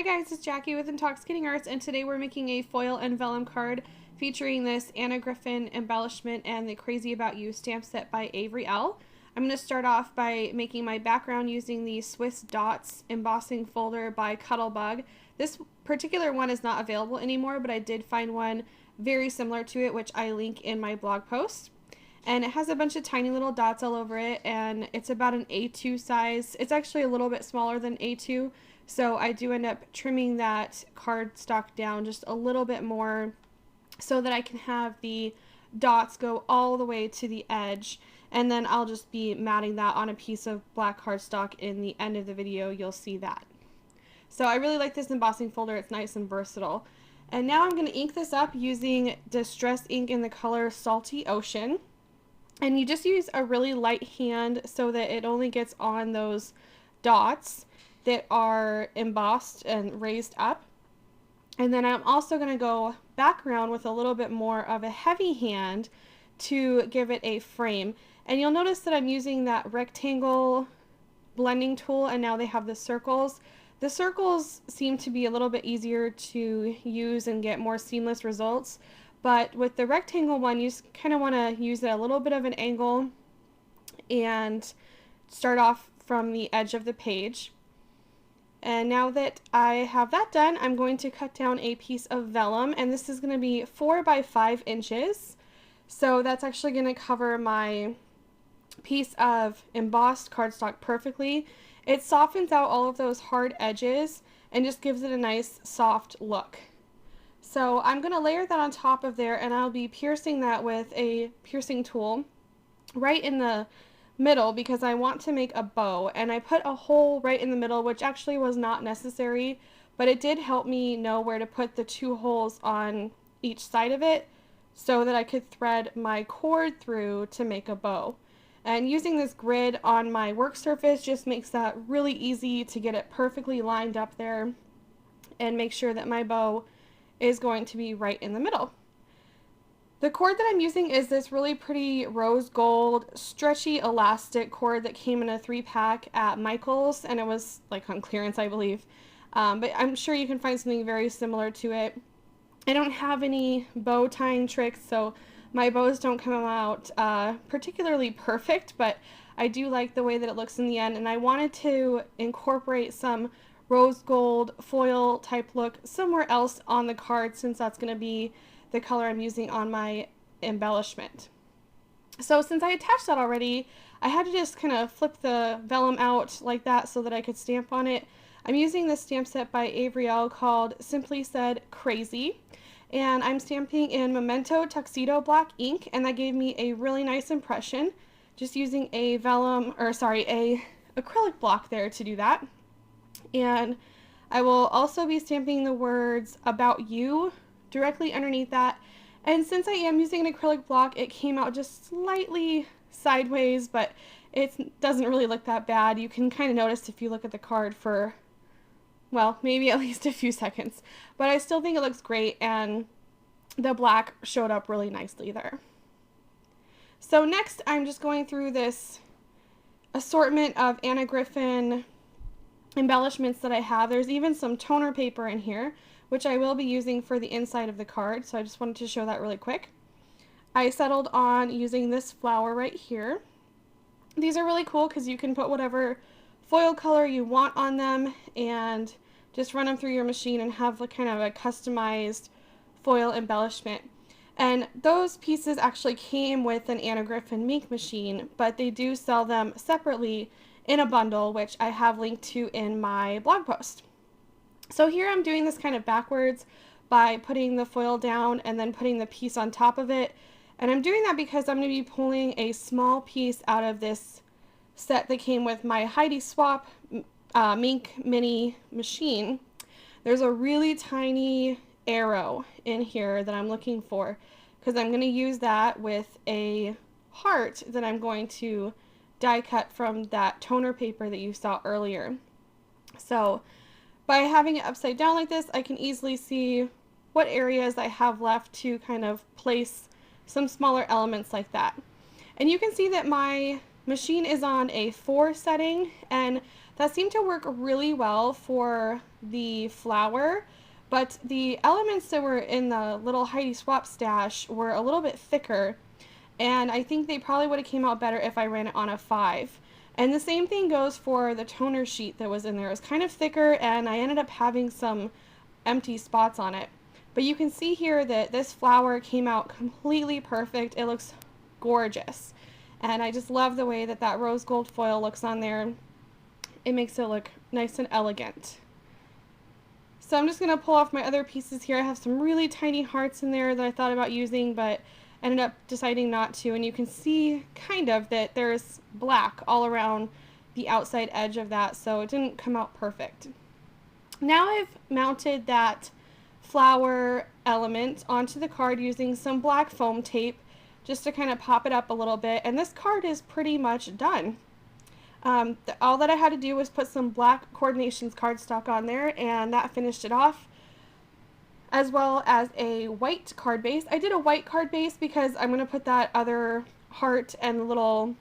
guys, it's Jackie with Intoxicating Arts, and today we're making a foil and vellum card featuring this Anna Griffin embellishment and the Crazy About You stamp set by Avery, Elle. I'm going to start off by making my background using the Swiss Dots embossing folder by Cuttlebug. This particular one is not available anymore, but I did find one very similar to it, which I link in my blog post. And it has a bunch of tiny little dots all over it, and it's about an A2 size. It's actually a little bit smaller than A2, so I do end up trimming that cardstock down just a little bit more so that I can have the dots go all the way to the edge, and then I'll just be matting that on a piece of black cardstock. In the end of the video, you'll see that. So I really like this embossing folder. It's nice and versatile. And now I'm going to ink this up using Distress ink in the color Salty Ocean. And you just use a really light hand so that it only gets on those dots that are embossed and raised up. And then I'm also going to go back around with a little bit more of a heavy hand to give it a frame. And you'll notice that I'm using that rectangle blending tool, and now they have the circles. The circles seem to be a little bit easier to use and get more seamless results. But with the rectangle one, you just kind of want to use it a little bit of an angle and start off from the edge of the page. And now that I have that done, I'm going to cut down a piece of vellum, and this is going to be 4 by 5 inches. So that's actually going to cover my piece of embossed cardstock perfectly. It softens out all of those hard edges and just gives it a nice soft look. So I'm going to layer that on top of there, and I'll be piercing that with a piercing tool right in the middle because I want to make a bow. And I put a hole right in the middle, which actually was not necessary, but it did help me know where to put the 2 holes on each side of it so that I could thread my cord through to make a bow. And using this grid on my work surface just makes that really easy to get it perfectly lined up there and make sure that my bow is going to be right in the middle. The cord that I'm using is this really pretty rose gold stretchy elastic cord that came in a 3-pack at Michael's, and it was like on clearance, I believe. But I'm sure you can find something very similar to it. I don't have any bow tying tricks, so my bows don't come out particularly perfect, but I do like the way that it looks in the end, and I wanted to incorporate some rose gold foil type look somewhere else on the card, since that's going to be the color I'm using on my embellishment. So since I attached that already, I had to just kind of flip the vellum out like that so that I could stamp on it. I'm using this stamp set by Avery called Simply Said Crazy, and I'm stamping in Memento Tuxedo black ink, and that gave me a really nice impression just using a a acrylic block there to do that. And I will also be stamping the words About You directly underneath that. And since I am using an acrylic block, it came out just slightly sideways, but it doesn't really look that bad. You can kind of notice if you look at the card for, well, maybe at least a few seconds. But I still think it looks great, and the black showed up really nicely there. So next, I'm just going through this assortment of Anna Griffin embellishments that I have. There's even some toner paper in here, which I will be using for the inside of the card, so I just wanted to show that really quick. I settled on using this flower right here. These are really cool because you can put whatever foil color you want on them and just run them through your machine and have a kind of a customized foil embellishment. And those pieces actually came with an Anna Griffin Mink machine, but they do sell them separately in a bundle, which I have linked to in my blog post. So here I'm doing this kind of backwards by putting the foil down and then putting the piece on top of it. And I'm doing that because I'm going to be pulling a small piece out of this set that came with my Heidi Swap Mink Mini machine. There's a really tiny arrow in here that I'm looking for because I'm going to use that with a heart that I'm going to die cut from that toner paper that you saw earlier. So by having it upside down like this, I can easily see what areas I have left to kind of place some smaller elements like that. And you can see that my machine is on a 4 setting, and that seemed to work really well for the flower, but the elements that were in the little Heidi Swap stash were a little bit thicker, and I think they probably would have came out better if I ran it on a 5. And the same thing goes for the toner sheet that was in there. It was kind of thicker, and I ended up having some empty spots on it. But you can see here that this flower came out completely perfect. It looks gorgeous. And I just love the way that that rose gold foil looks on there. It makes it look nice and elegant. So I'm just going to pull off my other pieces here. I have some really tiny hearts in there that I thought about using, but ended up deciding not to. And you can see kind of that there's black all around the outside edge of that, so it didn't come out perfect. Now I've mounted that flower element onto the card using some black foam tape just to kind of pop it up a little bit, and this card is pretty much done. All that I had to do was put some black Coordinations cardstock on there, and that finished it off, as well as a white card base. I did a white card base because I'm going to put that other heart and little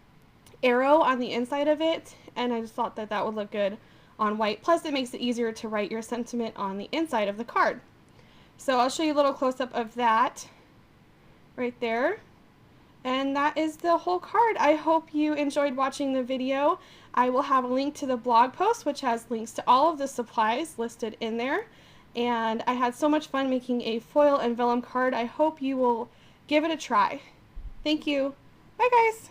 arrow on the inside of it, and I just thought that that would look good on white. Plus it makes it easier to write your sentiment on the inside of the card. So I'll show you a little close-up of that right there. And that is the whole card. I hope you enjoyed watching the video. I will have a link to the blog post, which has links to all of the supplies listed in there. And I had so much fun making a foil and vellum card. I hope you will give it a try. Thank you. Bye, guys.